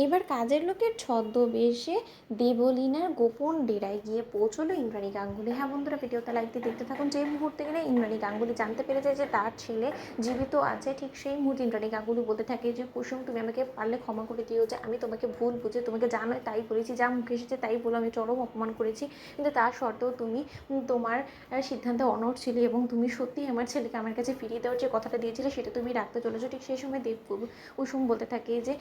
এবার কাজের লোকের ছদ্মবেশে দেবলীনার গোপন ডেরায় গিয়ে পৌঁছলো ইন্দ্রাণী গাঙ্গুলি। হ্যাঁ বন্ধুরা, ভিডিওতে লাইক দিয়ে দেখতে থাকুন। যে মুহূর্তে গেলে ইন্দ্রাণী গাঙ্গুলি জানতে পেরেছে যে তার ছেলে জীবিত আছে, ঠিক সেই মুহূর্তে ইন্দ্রাণী গাঙ্গুলি বলতে থাকে যে কুসুম, তুমি আমাকে পারলে ক্ষমা করে দিও, যে আমি তোমাকে ভুল বুঝে তোমাকে যা নয় তাই বলেছি, যা মুখে এসেছে তাই বলে আমি চরম অপমান করেছি, কিন্তু তার সত্ত্বেও তুমি তোমার সিদ্ধান্তে অনড় ছিলে এবং তুমি সত্যিই আমার ছেলেকে আমার কাছে ফিরিয়ে দেওয়ার যে কথাটা দিয়েছিলে সেটা তুমি রাখতে চলেছো। ঠিক সেই সময় কুসুম বলতে থাকে যে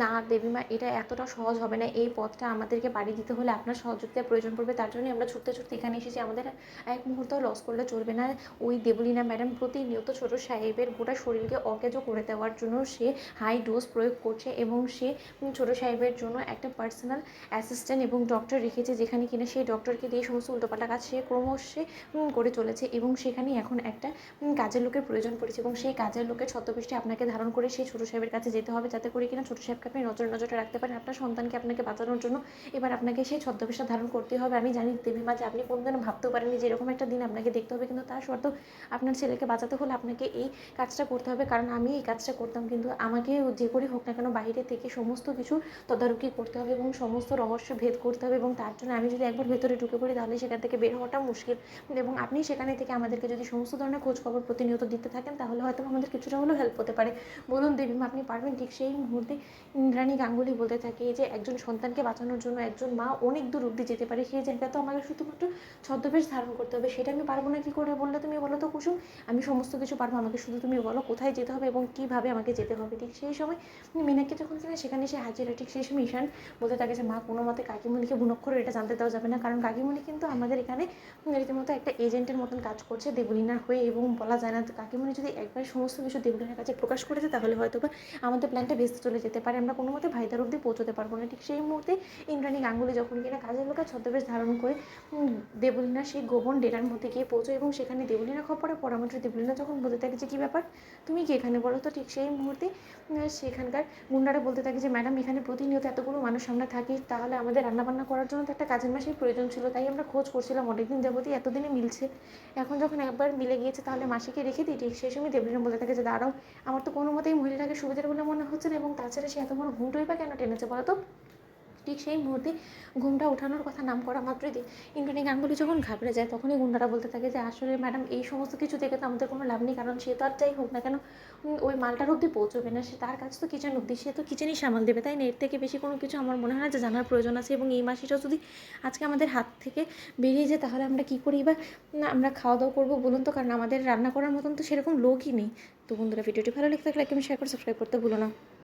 না দেবীমা, এটা এতটা সহজ হবে না, এই পথটা আমাদেরকে পাড়ি দিতে হলে আপনার সহযোগিতার প্রয়োজন পড়বে, তার জন্যই আমরা ছুটতে ছুটতে এখানে এসেছি, আমাদের এক মুহূর্ত লস করলে চলবে না। ওই দেবলীনা ম্যাডাম প্রতিনিয়ত ছোটো সাহেবের গোটা শরীরকে অকেজো করে দেওয়ার জন্য সে হাই ডোজ প্রয়োগ করছে এবং সে ছোটো সাহেবের জন্য একটা পার্সোনাল অ্যাসিস্ট্যান্ট এবং ডক্টর রেখেছে, যেখানে কিনা সেই ডক্টরকে দিয়ে সমস্ত উল্টোপাল্টা কাজ সে ক্রমশ করে চলেছে এবং সেখানেই এখন একটা কাজের লোকের প্রয়োজন পড়েছে এবং সেই কাজের লোকের ছদ্মবেশটি আপনাকে ধারণ করে সেই ছোটো সাহেবের কাছে যেতে হবে, যাতে করে কিনা ছোটো সাহেবকে আপনি নজরে রাখতে পারেন আপনার সন্তানকে আপনাকে বাঁচানোর জন্য। এবার আপনাকে সেই ছদ্মবেশটা ধারণ করতে হবে। আমি জানি দেবীমা যে আপনি কোনোদিনও ভাবতেও পারেননি যে এরকম একটা দিন আপনাকে দেখতে হবে, কিন্তু তার সত্ত্বেও আপনার ছেলেকে বাঁচাতে হলে আপনাকে এই কাজটা করতে হবে, কারণ আমি এই কাজটা করতাম, কিন্তু আমাকে যে করে হোক না কেন বাইরে থেকে সমস্ত কিছু তদারকি করতে হবে এবং সমস্ত রহস্য ভেদ করতে হবে, এবং তার জন্য আমি যদি একবার ভেতরে ঢুকে পড়ি তাহলে সেখান থেকে বের হওয়াটা মুশকিল, এবং আপনি সেখানে থেকে আমাদেরকে যদি সমস্ত ধরনের খোঁজ খবর প্রতিনিয়ত দিতে থাকেন তাহলে হয়তো আমাদের কিছুটা হলেও হেল্প হতে পারে। বলুন দেবীমা, আপনি পারবেন? ঠিক সেই মুহূর্তে ইন্দ্রাণী গাঙ্গুলি বলতে থাকে যে একজন সন্তানকে বাঁচানোর জন্য একজন মা অনেক দূর অব্দি যেতে পারে, সেই জায়গা তো আমাকে শুধুমাত্র ছদ্মবেশ ধারণ করতে হবে, সেটা আমি পারবো না কী করে বললে তুমি বলো তো কুসুম? আমি সমস্ত কিছু পারবো, আমাকে শুধু তুমি বলো কোথায় যেতে হবে এবং কীভাবে আমাকে যেতে হবে। ঠিক সেই সময় মীনাকে যখন কিনা সেখানে এসে হাজির হয়, ঠিক সেই সময় ঈশান বলতে থাকে যে মা, কোনো মতে কাকিমণিকে বুনক্ষরে এটা জানতে দেওয়া যাবে না, কারণ কাকিমণি কিন্তু আমাদের এখানে রীতিমতো একটা এজেন্টের মতন কাজ করছে দেবলীনার হয়ে, এবং বলা যায় না কাকিমণি যদি একবার সমস্ত কিছু দেবলীনার কাছে প্রকাশ করে দেয় তাহলে হয়তো বা আমাদের প্ল্যানটা ভেস্তে চলে যেতে পারে, আমরা কোনো মতে ভাইদার অব্দি পৌঁছতে পারবো না। ঠিক সেই মুহূর্তে ইন্দ্রাণী গাঙ্গুলি যখন কিনা কাজের লোকের ছদ্মবেশ ধারণ করে দেবলীনার সেই গোপন ডেরার মধ্যে গিয়ে পৌঁছয় এবং সেখানে দেবলীনা খবরে পরামর্শ দেবলীনা যখন বলতে থাকে যে কী ব্যাপার, তুমি কি এখানে বলো তো? ঠিক সেই মুহূর্তে সেখানকার গুন্ডারা বলতে থাকে যে ম্যাডাম, এখানে প্রতিনিয়ত এতগুলো মানুষ আমরা থাকি, তাহলে আমাদের রান্নাবান্না করার জন্য তো একটা কাজের মাসের প্রয়োজন ছিল, তাই আমরা খোঁজ করছিলাম অনেকদিন যাবতই, এতদিনে মিলছে, এখন যখন একবার মিলে গিয়েছে তাহলে মাসিকে রেখে দিই। ঠিক সেই সময় দেবলীনা বলতে থাকে যে দাঁড়াও, আমার তো কোনো মতেই মহিলাটাকে সুবিধার বলে মনে হচ্ছে না, এবং তাছাড়া সে এত বড় ঘুমটোই বা কেন টেনেছে বলো তো? ঠিক সেই মুহূর্তে ঘুমটা ওঠানোর কথা নাম করা মাত্রই ইন্দ্রাণী গাঙ্গুলি যখন ঘাবড়ে যায় তখনই গুন্ডারা বলতে থাকে যে আসলে ম্যাডাম, এই সমস্ত কিছু থেকে তো আমাদের কোনো লাভ নেই, কারণ সে তো আর যাই হোক না কেন ওই মালটার অব্দি পৌঁছবে না, সে তার কাছে তো কিচেন অব্দি, সে তো কিচেনই সামাল দেবে, তাই না? এর থেকে বেশি কোনো কিছু আমার মনে হয় না যে জানার প্রয়োজন আছে, এবং এই মাসিটা যদি আজকে আমাদের হাত থেকে বেরিয়ে যায় তাহলে আমরা কী করি বা আমরা খাওয়া দাওয়া করবো বলুন তো, কারণ আমাদের রান্না করার মতন তো সেরকম লোকই নেই। তো বন্ধুরা, ভিডিওটি ভালো লেগে থাকলে একদম শেয়ার করে সাবস্ক্রাইব করতে ভুলো না।